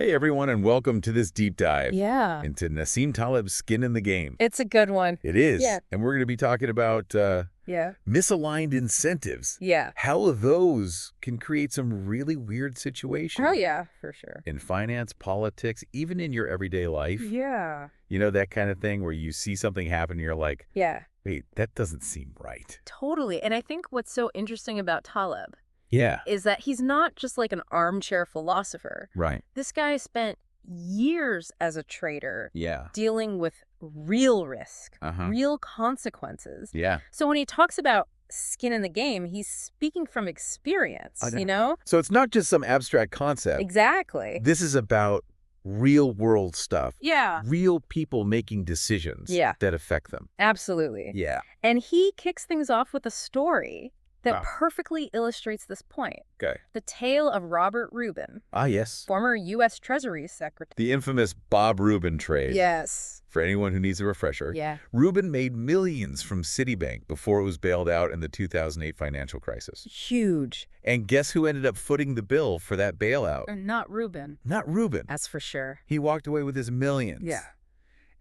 Hey everyone, and welcome to this deep dive Yeah, into Nassim Taleb's Skin in the Game. it's a good one. It is. Yeah. And we're going to be talking about Yeah. misaligned incentives. Yeah. How those can create some really weird situations. Oh, yeah, for sure. In finance, politics, even in your everyday life. Yeah. You know, that kind of thing where you see something happen and you're like, Yeah. wait, that doesn't seem right. Totally. And I think what's so interesting about Taleb Yeah. is that he's not just like an armchair philosopher. Right. This guy spent years as a trader Yeah. dealing with real risk, Uh-huh. real consequences. Yeah. So when he talks about skin in the game, he's speaking from experience, I know. you know? So it's not just some abstract concept. Exactly. This is about real world stuff. Yeah. Real people making decisions Yeah. that affect them. Absolutely. Yeah. And he kicks things off with a story that Ah. perfectly illustrates this point. Okay. The tale of Robert Rubin, Ah, yes. former U.S. Treasury Secretary. The infamous Bob Rubin trade. Yes. For anyone who needs a refresher. Yeah. Rubin made millions from Citibank before it was bailed out in the 2008 financial crisis. Huge. And guess who ended up footing the bill for that bailout? Not Rubin. Not Rubin. That's for sure. He walked away with his millions. Yeah.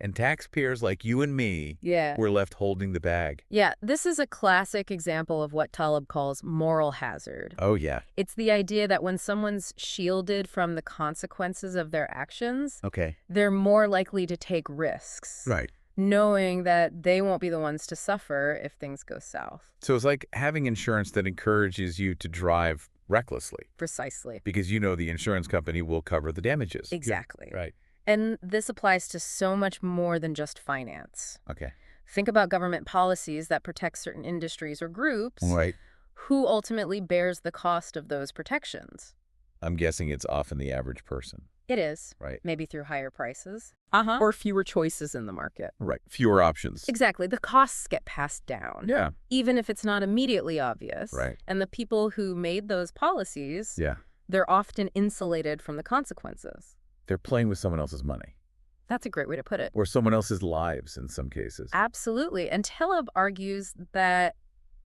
And taxpayers like you and me Yeah. were left holding the bag. Yeah, this is a classic example of what Taleb calls moral hazard. Oh, yeah. It's the idea that when someone's shielded from the consequences of their actions, Okay. they're more likely to take risks. Right. Knowing that they won't be the ones to suffer if things go south. So it's like having insurance that encourages you to drive recklessly Precisely. because you know the insurance company will cover the damages. Exactly. Right. And this applies to so much more than just finance. Okay. Think about government policies that protect certain industries or groups. Right. Who ultimately bears the cost of those protections? I'm guessing it's often the average person. It is. Right. Maybe through higher prices. Uh-huh. Or fewer choices in the market. Right. Fewer options. Exactly. The costs get passed down. Yeah. Even if it's not immediately obvious. Right. And the people who made those policies, Yeah. they're often insulated from the consequences. They're playing with someone else's money That's a great way to put it. or someone else's lives in some cases. Absolutely. And Taleb argues that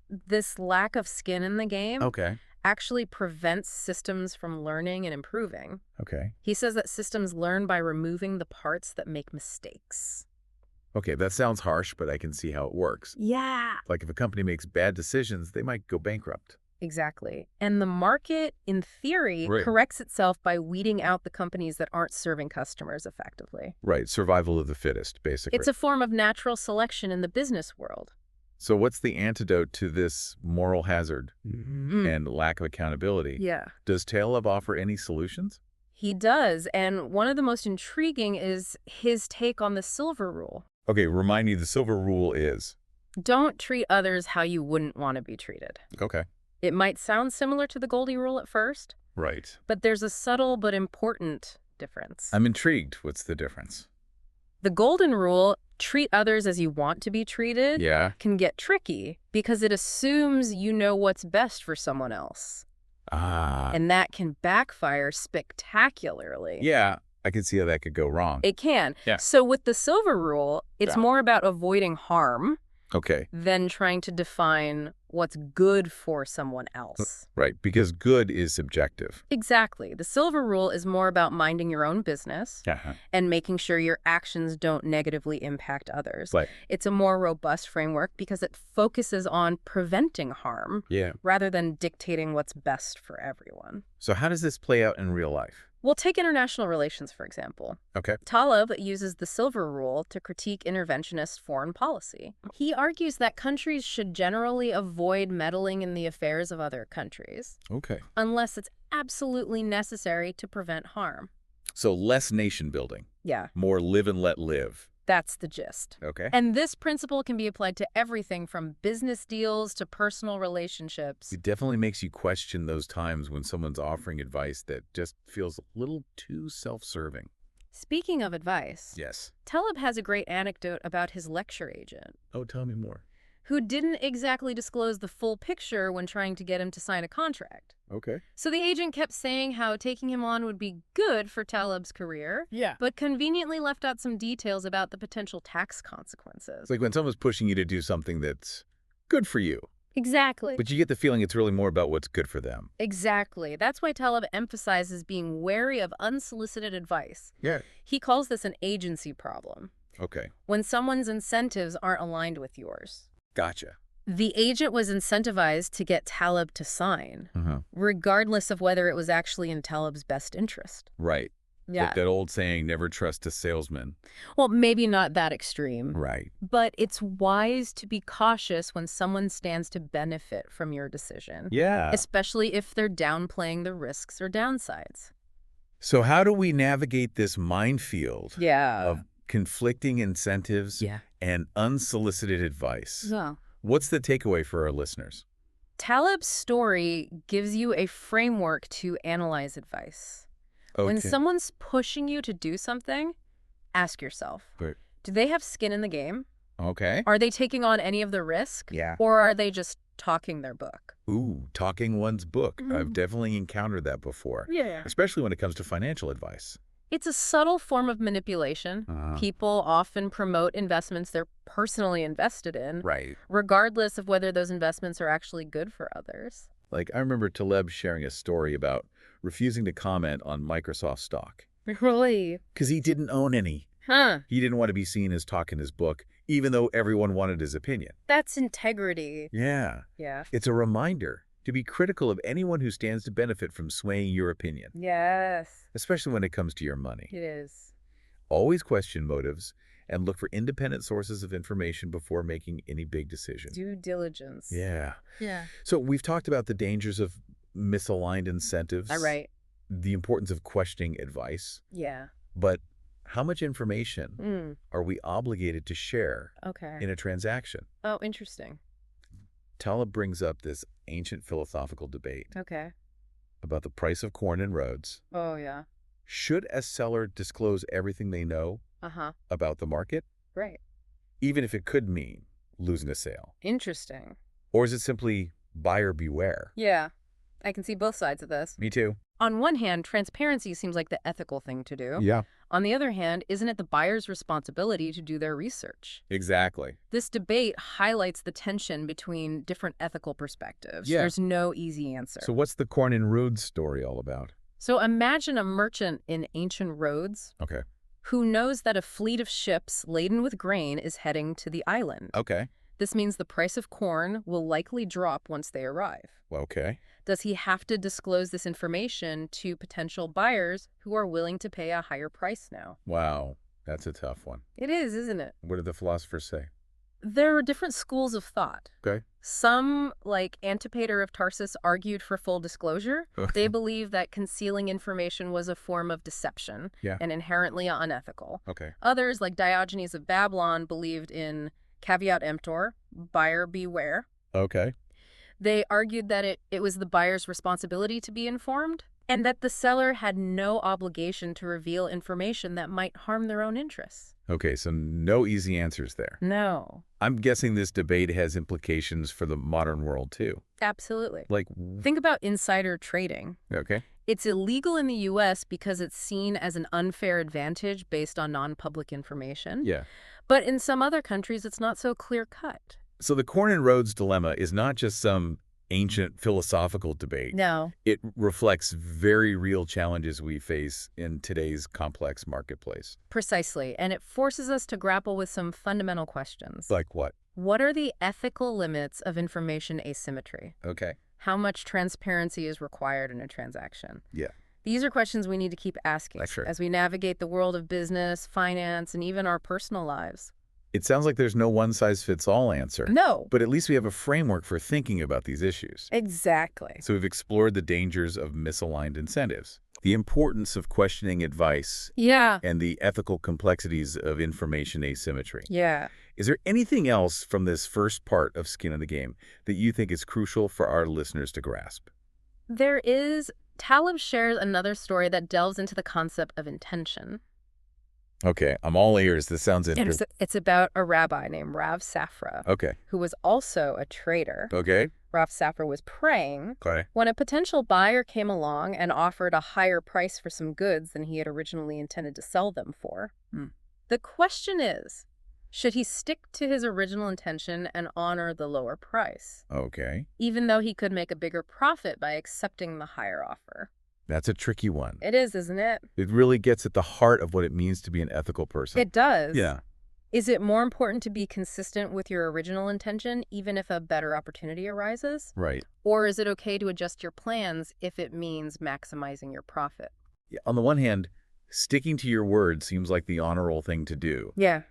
this lack of skin in the game Okay. actually prevents systems from learning and improving. Okay. He says that systems learn by removing the parts that make mistakes. Okay. That sounds harsh, but I can see how it works. Yeah. Like if a company makes bad decisions, they might go bankrupt. Exactly. And the market, in theory, Right. corrects itself by weeding out the companies that aren't serving customers effectively. Right. Survival of the fittest, basically. It's a form of natural selection in the business world. So what's the antidote to this moral hazard and lack of accountability? Yeah. Does Taleb offer any solutions? He does, and one of the most intriguing is his take on the silver rule. Okay, remind me, the silver rule is. Don't treat others how you wouldn't want to be treated. Okay. It might sound similar to the Goldie rule at first, Right. but there's a subtle but important difference. I'm intrigued. What's the difference? The golden rule, treat others as you want to be treated, Yeah. can get tricky because it assumes you know what's best for someone else. Ah. And that can backfire spectacularly. Yeah, I can see how that could go wrong. It can. Yeah. So with the silver rule, it's Yeah. more about avoiding harm Okay. than trying to define what's good for someone else. Right, because good is subjective. Exactly. The silver rule is more about minding your own business Uh-huh. and making sure your actions don't negatively impact others. Right. It's a more robust framework because it focuses on preventing harm Yeah. rather than dictating what's best for everyone. So how does this play out in real life? We'll take international relations, for example. Okay. Taleb uses the silver rule to critique interventionist foreign policy. He argues that countries should generally avoid meddling in the affairs of other countries, Okay. unless it's absolutely necessary to prevent harm. So less nation building, Yeah, more live and let live. that's the gist. Okay. And this principle can be applied to everything from business deals to personal relationships. It definitely makes you question those times when someone's offering advice that just feels a little too self-serving. Speaking of advice, Yes. Taleb has a great anecdote about his lecture agent, Oh, tell me more. who didn't exactly disclose the full picture when trying to get him to sign a contract. Okay. So the agent kept saying how taking him on would be good for Taleb's career, Yeah. but conveniently left out some details about the potential tax consequences. It's like when someone's pushing you to do something that's good for you, Exactly. But you get the feeling it's really more about what's good for them. Exactly. That's why Taleb emphasizes being wary of unsolicited advice. Yeah. He calls this an agency problem, Okay. when someone's incentives aren't aligned with yours. Gotcha. The agent was incentivized to get Taleb to sign, Uh-huh. regardless of whether it was actually in Taleb's best interest. Right. Yeah. Like that old saying, never trust a salesman. Well, maybe not that extreme. Right. But it's wise to be cautious when someone stands to benefit from your decision, Yeah. especially if they're downplaying the risks or downsides. So how do we navigate this minefield Yeah. of conflicting incentives Yeah. and unsolicited advice? Yeah. What's the takeaway for our listeners? Taleb's story gives you a framework to analyze advice. When Okay. someone's pushing you to do something, ask yourself, Right. do they have skin in the game? Okay. Are they taking on any of the risk? Yeah. Or are they just talking their book? Ooh, talking one's book. I've Mhm. definitely encountered that before, Yeah. especially when it comes to financial advice. It's a subtle form of manipulation. Uh-huh. People often promote investments they're personally invested in, Right. regardless of whether those investments are actually good for others. Like, I remember Taleb sharing a story about refusing to comment on Microsoft stock Really? because he didn't own any. Huh. He didn't want to be seen as talking his book, even though everyone wanted his opinion. That's integrity. Yeah. Yeah. It's a reminder to be critical of anyone who stands to benefit from swaying your opinion, Yes, especially when it comes to your money. it is. Always question motives and look for independent sources of information before making any big decision. Due diligence. Yeah. Yeah. So we've talked about the dangers of misaligned incentives, All right. the importance of questioning advice, Yeah. but how much information are we obligated to share Okay. in a transaction? Oh, interesting. Taleb brings up this ancient philosophical debate Okay. about the price of corn and roads. Oh, yeah. Should a seller disclose everything they know Uh-huh. about the market, Right. even if it could mean losing a sale? Interesting. Or is it simply buyer beware? Yeah. I can see both sides of this. Me too. On one hand, transparency seems like the ethical thing to do. Yeah, On the other hand, isn't it the buyer's responsibility to do their research? exactly. This debate highlights the tension between different ethical perspectives. Yeah. There's no easy answer. So what's the corn and roads story all about? So imagine a merchant in ancient Rhodes Okay. who knows that a fleet of ships laden with grain is heading to the island. Okay. This means the price of corn will likely drop once they arrive. Okay. Does he have to disclose this information to potential buyers who are willing to pay a higher price now? Wow. That's a tough one. It is, isn't it? What did the philosophers say? There are different schools of thought. Okay. Some, like Antipater of Tarsus, argued for full disclosure. They believe that concealing information was a form of deception Yeah. and inherently unethical. Okay. Others, like Diogenes of Babylon, believed in caveat emptor, buyer beware. Okay. They argued that it was the buyer's responsibility to be informed and that the seller had no obligation to reveal information that might harm their own interests. Okay, so no easy answers there. No. I'm guessing this debate has implications for the modern world too. Absolutely. Like, Think about insider trading. okay. It's illegal in the U.S. because it's seen as an unfair advantage based on non-public information. Yeah. But in some other countries, it's not so clear-cut. So the corn and roads dilemma is not just some ancient philosophical debate. No. It reflects very real challenges we face in today's complex marketplace. Precisely. And it forces us to grapple with some fundamental questions. Like what? What are the ethical limits of information asymmetry? Okay. How much transparency is required in a transaction? Yeah. These are questions we need to keep asking Sure. as we navigate the world of business, finance, and even our personal lives. It sounds like there's no one-size-fits-all answer. No. But at least we have a framework for thinking about these issues. Exactly. So we've explored the dangers of misaligned incentives, the importance of questioning advice, Yeah. and the ethical complexities of information asymmetry. Yeah. Is there anything else from this first part of Skin in the Game that you think is crucial for our listeners to grasp? There is. Taleb shares another story that delves into the concept of intention. Okay, I'm all ears. This sounds And interesting. it's about a rabbi named Rav Safra, Okay. who was also a trader. Okay. Rav Safra was praying Okay. when a potential buyer came along and offered a higher price for some goods than he had originally intended to sell them for. The question is, Should he stick to his original intention and honor the lower price, Okay. even though he could make a bigger profit by accepting the higher offer? That's a tricky one. It is, isn't it? It really gets at the heart of what it means to be an ethical person. It does. Yeah. Is it more important to be consistent with your original intention, even if a better opportunity arises? Right. Or is it okay to adjust your plans if it means maximizing your profit? Yeah. On the one hand, sticking to your word seems like the honorable thing to do. Yeah.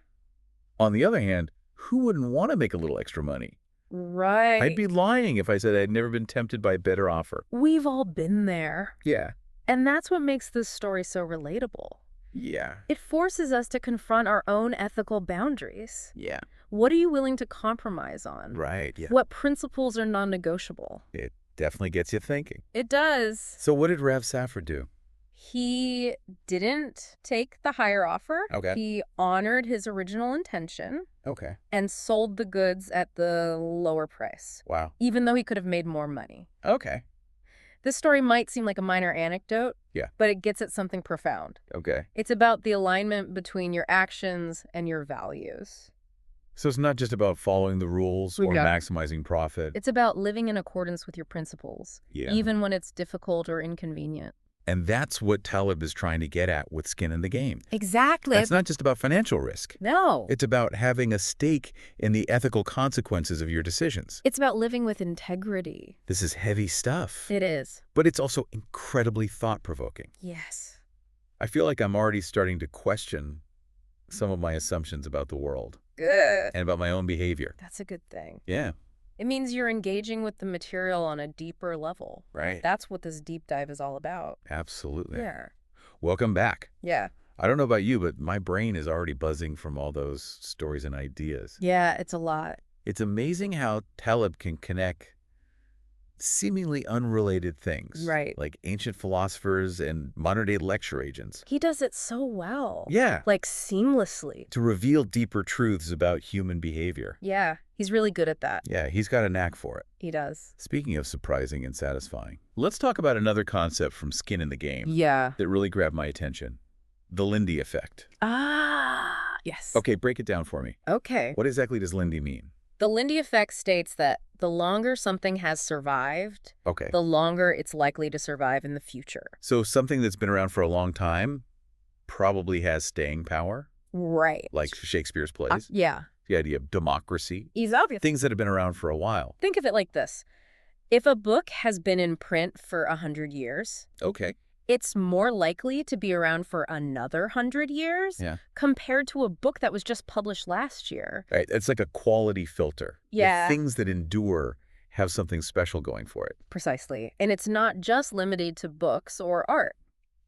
On the other hand, who wouldn't want to make a little extra money? Right. I'd be lying if I said I'd never been tempted by a better offer. We've all been there. Yeah. And that's what makes this story so relatable. Yeah. It forces us to confront our own ethical boundaries. Yeah. What are you willing to compromise on? Right. Yeah. What principles are non-negotiable? It definitely gets you thinking. It does. So what did Rav Safra do? He didn't take the higher offer. Okay. He honored his original intention Okay. and sold the goods at the lower price, Wow. even though he could have made more money. Okay. This story might seem like a minor anecdote, Yeah. but it gets at something profound. Okay. It's about the alignment between your actions and your values. So it's not just about following the rules or Yeah. maximizing profit. It's about living in accordance with your principles, Yeah. even when it's difficult or inconvenient. And that's what Taleb is trying to get at with skin in the game. Exactly. That's not just about financial risk. No. It's about having a stake in the ethical consequences of your decisions. It's about living with integrity. This is heavy stuff, It is. but it's also incredibly thought-provoking. Yes. I feel like I'm already starting to question some of my assumptions about the world Good. and about my own behavior. That's a good thing. Yeah, It means you're engaging with the material on a deeper level. right. That's what this deep dive is all about. Absolutely. Yeah. Welcome back. Yeah. I don't know about you, but my brain is already buzzing from all those stories and ideas. Yeah, it's a lot. It's amazing how Taleb can connect seemingly unrelated things. Right. Like ancient philosophers and modern-day lecture agents. He does it so well. Yeah. Like seamlessly. To reveal deeper truths about human behavior. Yeah, he's really good at that. Yeah, he's got a knack for it. He does. Speaking of surprising and satisfying, let's talk about another concept from Skin in the Game Yeah. that really grabbed my attention. The Lindy effect. Ah, yes. Okay, break it down for me. Okay. What exactly does Lindy mean? The Lindy effect states that the longer something has survived, Okay. the longer it's likely to survive in the future. So something that's been around for a long time probably has staying power, Right. like Shakespeare's plays. Yeah. The idea of democracy. He's obvious. Things that have been around for a while. Think of it like this. If a book has been in print for 100 years, Okay. it's more likely to be around for another 100 years Yeah. compared to a book that was just published last year. Right. It's like a quality filter. Yeah. The things that endure have something special going for it. Precisely. And it's not just limited to books or art.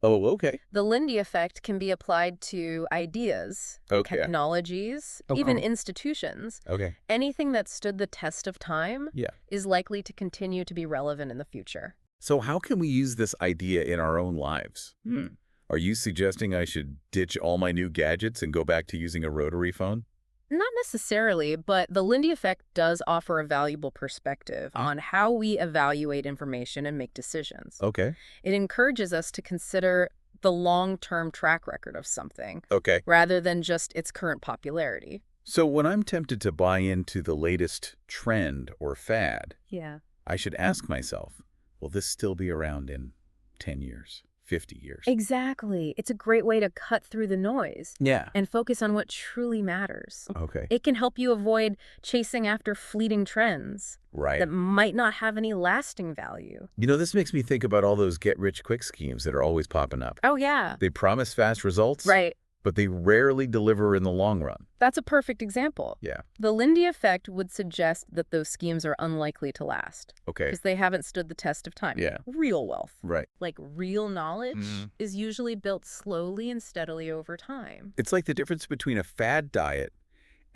Oh, okay. The Lindy effect can be applied to ideas, Okay. technologies, Oh, even oh. institutions. Okay. Anything that stood the test of time Yeah. is likely to continue to be relevant in the future. So how can we use this idea in our own lives? Are you suggesting I should ditch all my new gadgets and go back to using a rotary phone? Not necessarily, but the Lindy effect does offer a valuable perspective on how we evaluate information and make decisions. Okay. It encourages us to consider the long-term track record of something Okay. rather than just its current popularity. So when I'm tempted to buy into the latest trend or fad, Yeah. I should ask myself, will this still be around in 10 years, 50 years? Exactly. It's a great way to cut through the noise Yeah. and focus on what truly matters. Okay. It can help you avoid chasing after fleeting trends Right. that might not have any lasting value. You know, this makes me think about all those get-rich-quick schemes that are always popping up. Oh, yeah. They promise fast results, Right. but they rarely deliver in the long run. That's a perfect example. Yeah. The Lindy effect would suggest that those schemes are unlikely to last Okay. because they haven't stood the test of time. Yeah. Real wealth, Right. like real knowledge, Mhm. is usually built slowly and steadily over time. It's like the difference between a fad diet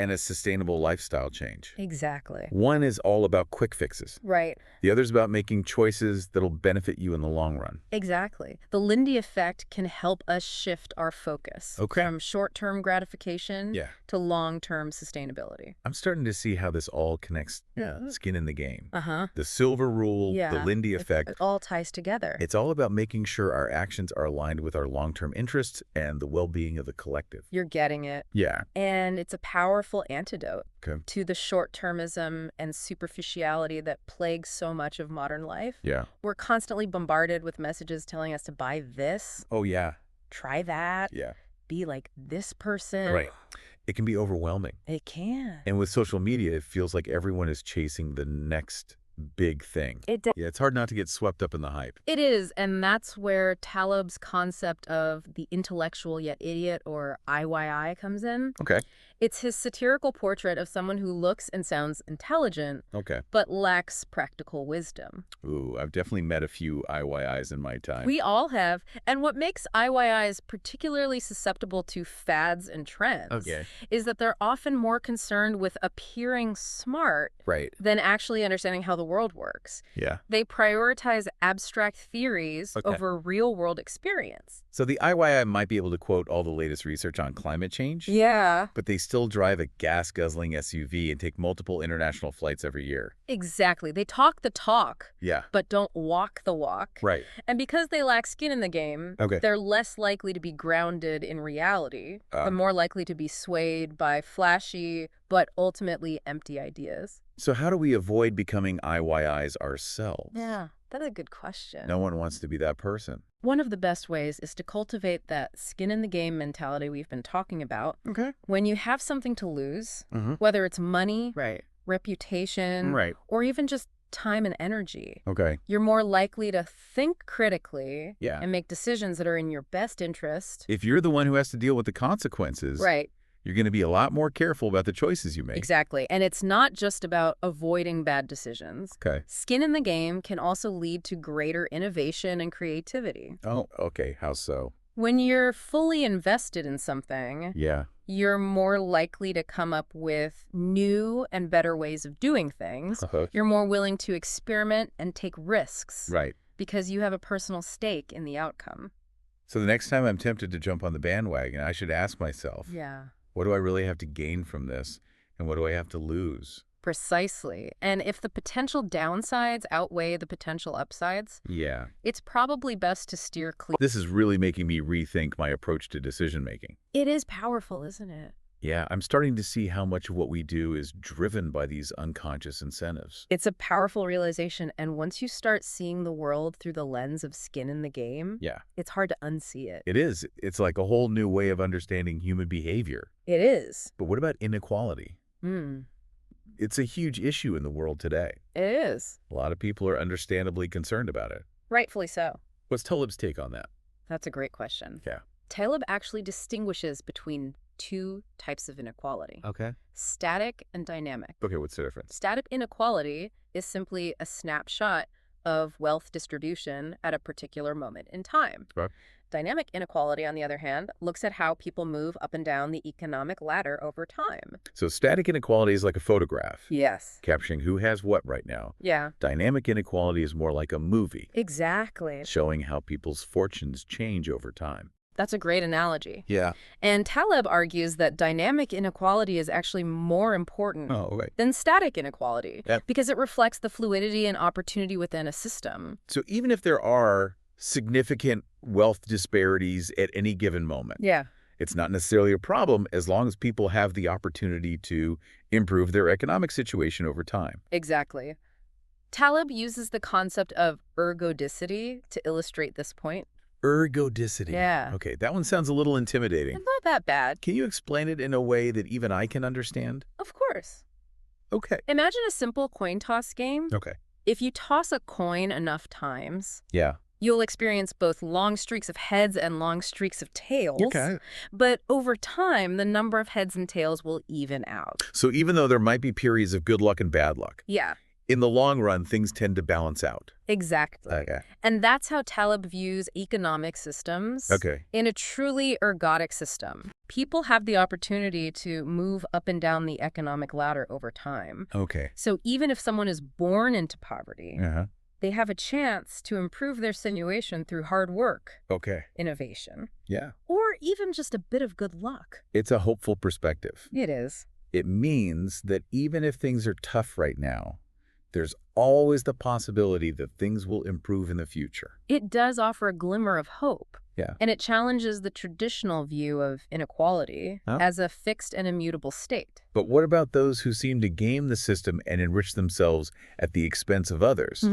and a sustainable lifestyle change. Exactly. One is all about quick fixes. Right. The other is about making choices that'll benefit you in the long run. Exactly. The Lindy effect can help us shift our focus Okay. from short-term gratification Yeah. to long-term sustainability. I'm starting to see how this all connects skin in the game. Uh-huh. The silver rule, Yeah. the Lindy effect. It all ties together. It's all about making sure our actions are aligned with our long-term interests and the well-being of the collective. You're getting it. Yeah. And it's a powerful powerful antidote Okay. to the short-termism and superficiality that plagues so much of modern life. Yeah. We're constantly bombarded with messages telling us to buy this, Oh, yeah. try that, Yeah. be like this person. Right. It can be overwhelming. It can. And with social media, it feels like everyone is chasing the next big thing. Yeah, it's hard not to get swept up in the hype. It is, and that's where Taleb's concept of the intellectual yet idiot, or IYI, comes in. Okay. It's his satirical portrait of someone who looks and sounds intelligent, Okay. but lacks practical wisdom. Ooh, I've definitely met a few IYIs in my time. We all have, and what makes IYIs particularly susceptible to fads and trends is that they're often more concerned with appearing smart Right. than actually understanding how the world works. Yeah. They prioritize abstract theories over real-world experience. So the IYI might be able to quote all the latest research on climate change, Yeah. but they still drive a gas-guzzling SUV and take multiple international flights every year. Exactly. They talk the talk, Yeah. but don't walk the walk. Right. And because they lack skin in the game, they're less likely to be grounded in reality, but more likely to be swayed by flashy but ultimately empty ideas. So how do we avoid becoming IYIs ourselves? Yeah, that's a good question. No one wants to be that person. One of the best ways is to cultivate that skin in the game mentality we've been talking about. Okay. When you have something to lose, whether it's money, reputation, or even just time and energy, you're more likely to think critically and make decisions that are in your best interest. If you're the one who has to deal with the consequences, you're going to be a lot more careful about the choices you make. Exactly. And it's not just about avoiding bad decisions. Okay. Skin in the game can also lead to greater innovation and creativity. Oh, okay. How so? When you're fully invested in something, Yeah. you're more likely to come up with new and better ways of doing things. You're more willing to experiment and take risks. Right. Because you have a personal stake in the outcome. So the next time I'm tempted to jump on the bandwagon, I should ask myself, what do I really have to gain from this? And what do I have to lose? Precisely. And if the potential downsides outweigh the potential upsides, it's probably best to steer clear. This is really making me rethink my approach to decision-making. It is powerful, isn't it? Yeah, I'm starting to see how much of what we do is driven by these unconscious incentives. It's a powerful realization, and once you start seeing the world through the lens of skin in the game, it's hard to unsee it. It is. It's like a whole new way of understanding human behavior. It is. But what about inequality? It's a huge issue in the world today. It is. A lot of people are understandably concerned about it. Rightfully so. What's Taleb's take on that? That's a great question. Yeah. Taleb actually distinguishes between two types of inequality. Okay. Static and dynamic. Okay, what's the difference? Static inequality is simply a snapshot of wealth distribution at a particular moment in time. Right. Dynamic inequality, on the other hand, looks at how people move up and down the economic ladder over time. So static inequality is like a photograph. Yes. Capturing who has what right now. Yeah. Dynamic inequality is more like a movie. Exactly. Showing how people's fortunes change over time. That's a great analogy. Yeah. And Taleb argues that dynamic inequality is actually more important than static inequality because it reflects the fluidity and opportunity within a system. So even if there are significant wealth disparities at any given moment, it's not necessarily a problem as long as people have the opportunity to improve their economic situation over time. Exactly. Taleb uses the concept of ergodicity to illustrate this point. Ergodicity. Yeah. Okay, that one sounds a little intimidating. It's not that bad. Can you explain it in a way that even I can understand? Of course. Okay. Imagine a simple coin toss game. Okay. If you toss a coin enough times, Yeah. you'll experience both long streaks of heads and long streaks of tails. Okay. But over time, the number of heads and tails will even out. So even though there might be periods of good luck and bad luck, Yeah. in the long run, things tend to balance out. Exactly. Okay. And that's how Taleb views economic systems in a truly ergodic system. People have the opportunity to move up and down the economic ladder over time. Okay. So even if someone is born into poverty, they have a chance to improve their situation through hard work, innovation, or even just a bit of good luck. It's a hopeful perspective. It is. It means that even if things are tough right now, there's always the possibility that things will improve in the future. It does offer a glimmer of hope. Yeah. And it challenges the traditional view of inequality as a fixed and immutable state. But what about those who seem to game the system and enrich themselves at the expense of others?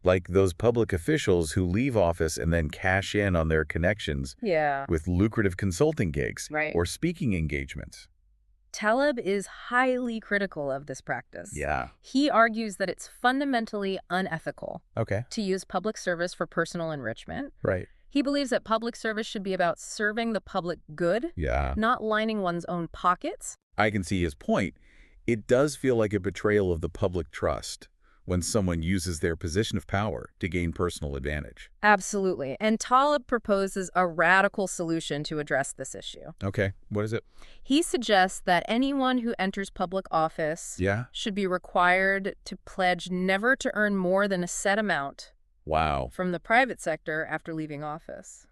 Like those public officials who leave office and then cash in on their connections with lucrative consulting gigs or speaking engagements. Taleb is highly critical of this practice. Yeah. He argues that it's fundamentally unethical to use public service for personal enrichment. Right. He believes that public service should be about serving the public good, not lining one's own pockets. I can see his point. It does feel like a betrayal of the public trust when someone uses their position of power to gain personal advantage. Absolutely. And Taleb proposes a radical solution to address this issue. Okay. What is it? He suggests that anyone who enters public office should be required to pledge never to earn more than a set amount from the private sector after leaving office.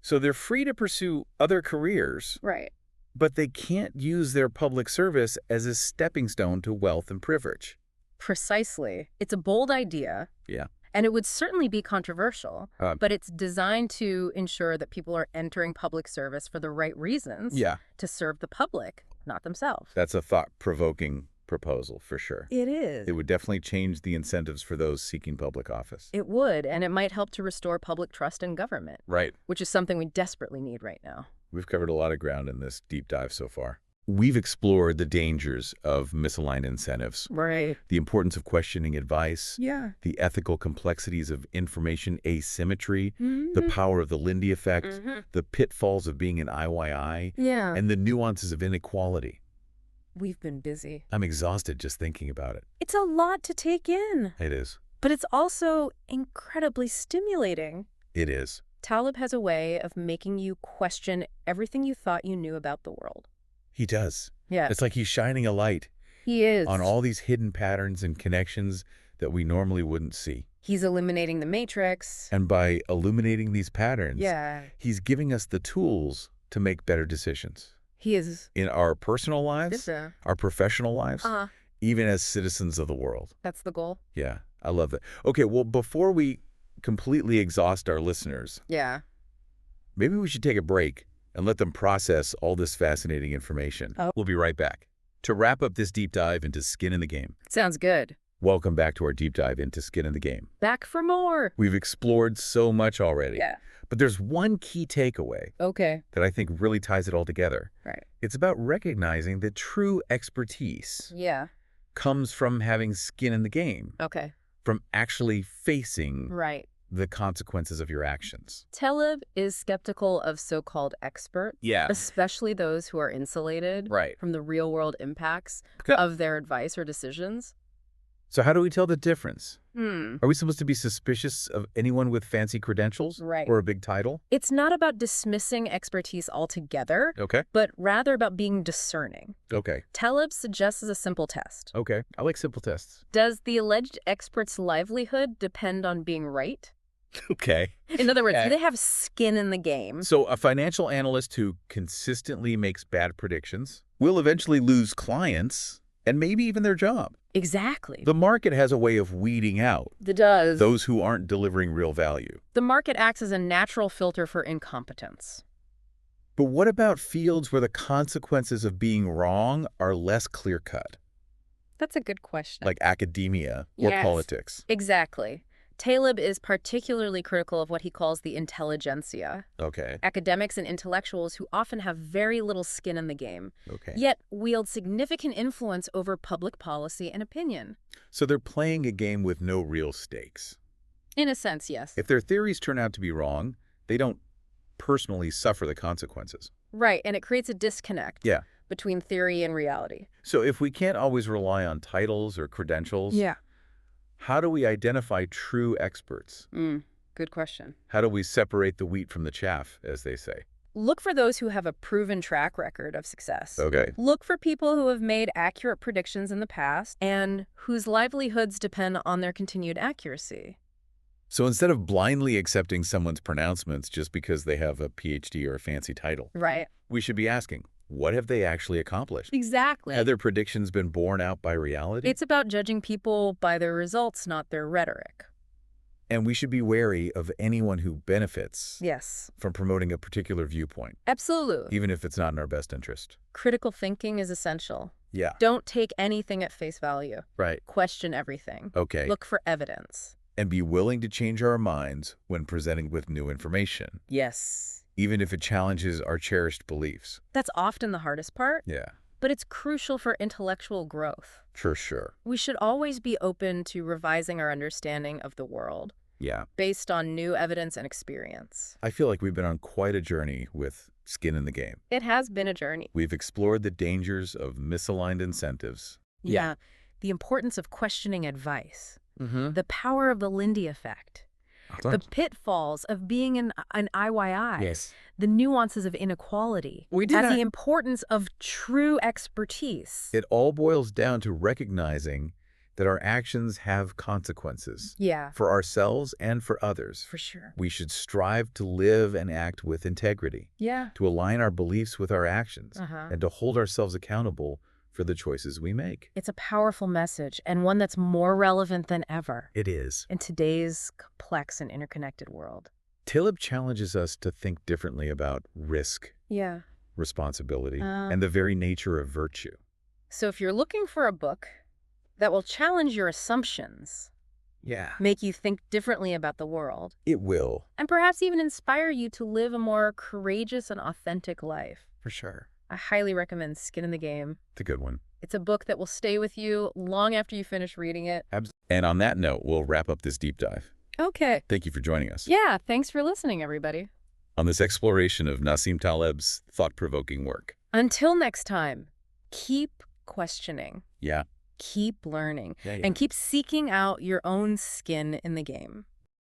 So they're free to pursue other careers. Right. But they can't use their public service as a stepping stone to wealth and privilege. Precisely. It's a bold idea. Yeah. And it would certainly be controversial, but it's designed to ensure that people are entering public service for the right reasons to serve the public, not themselves. That's a thought-provoking proposal for sure. It is. It would definitely change the incentives for those seeking public office. It would, and it might help to restore public trust in government. Right. Which is something we desperately need right now. We've covered a lot of ground in this deep dive so far. We've explored the dangers of misaligned incentives. Right. The importance of questioning advice. Yeah. The ethical complexities of information asymmetry. The power of the Lindy effect. The pitfalls of being an IYI. Yeah. And the nuances of inequality. We've been busy. I'm exhausted just thinking about it. It's a lot to take in. It is. But it's also incredibly stimulating. It is. Taleb has a way of making you question everything you thought you knew about the world. He does. Yeah. It's like he's shining a light. He is. On all these hidden patterns and connections that we normally wouldn't see. He's illuminating the matrix. And by illuminating these patterns, yeah, he's giving us the tools to make better decisions. He is. In our personal lives, our professional lives, even as citizens of the world. That's the goal. Yeah, I love that. Okay, well, before we completely exhaust our listeners, maybe we should take a break and let them process all this fascinating information. We'll be right back to wrap up this deep dive into skin in the game. Sounds good. Welcome back to our deep dive into skin in the game. Back for more. We've explored so much already. Yeah. But there's one key takeaway that I think really ties it all together. Right. It's about recognizing that true expertise comes from having skin in the game. Okay. From actually facing the consequences of your actions. Taleb is skeptical of so-called experts, especially those who are insulated from the real-world impacts of their advice or decisions. So how do we tell the difference? Are we supposed to be suspicious of anyone with fancy credentials or a big title? It's not about dismissing expertise altogether, but rather about being discerning. Taleb suggests a simple test. I like simple tests. Does the alleged expert's livelihood depend on being right? In other words, do they have skin in the game? So a financial analyst who consistently makes bad predictions will eventually lose clients and maybe even their job. Exactly. The market has a way of weeding out those who aren't delivering real value. The market acts as a natural filter for incompetence. But what about fields where the consequences of being wrong are less clear-cut? That's a good question. Like academia or politics. Exactly. Taleb is particularly critical of what he calls the intelligentsia. Academics and intellectuals who often have very little skin in the game, yet wield significant influence over public policy and opinion. So they're playing a game with no real stakes. In a sense, yes. If their theories turn out to be wrong, they don't personally suffer the consequences. Right, and it creates a disconnect between theory and reality. So if we can't always rely on titles or credentials, how do we identify true experts? Good question. How do we separate the wheat from the chaff, as they say? Look for those who have a proven track record of success. Look for people who have made accurate predictions in the past and whose livelihoods depend on their continued accuracy. So instead of blindly accepting someone's pronouncements just because they have a PhD or a fancy title, we should be asking, what have they actually accomplished? Exactly. Have their predictions been borne out by reality? It's about judging people by their results, not their rhetoric. And we should be wary of anyone who benefits Yes. from promoting a particular viewpoint. Absolutely. Even if it's not in our best interest. Critical thinking is essential. Yeah. Don't take anything at face value. Right. Question everything. Okay. Look for evidence. And be willing to change our minds when presented with new information. Yes. Even if it challenges our cherished beliefs. That's often the hardest part. Yeah. But it's crucial for intellectual growth. For sure. We should always be open to revising our understanding of the world. Yeah. Based on new evidence and experience. I feel like we've been on quite a journey with skin in the game. It has been a journey. We've explored the dangers of misaligned incentives. Yeah. The importance of questioning advice. The power of the Lindy effect. The pitfalls of being an IYI. Yes. The nuances of inequality. The importance of true expertise. It all boils down to recognizing that our actions have consequences. Yeah. For ourselves and for others. For sure. We should strive to live and act with integrity. Yeah. To align our beliefs with our actions. And to hold ourselves accountable for the choices we make. It's a powerful message, and one that's more relevant than ever. It is. In today's complex and interconnected world. Taleb challenges us to think differently about risk, Yeah. responsibility, and the very nature of virtue. So if you're looking for a book that will challenge your assumptions, make you think differently about the world, it will. And perhaps even inspire you to live a more courageous and authentic life. For sure. I highly recommend Skin in the Game. It's a good one. It's a book that will stay with you long after you finish reading it. And on that note, we'll wrap up this deep dive. Okay. Thank you for joining us. Yeah, thanks for listening, everybody. On this exploration of Nassim Taleb's thought-provoking work. Until next time, keep questioning. Yeah. Keep learning. And keep seeking out your own skin in the game.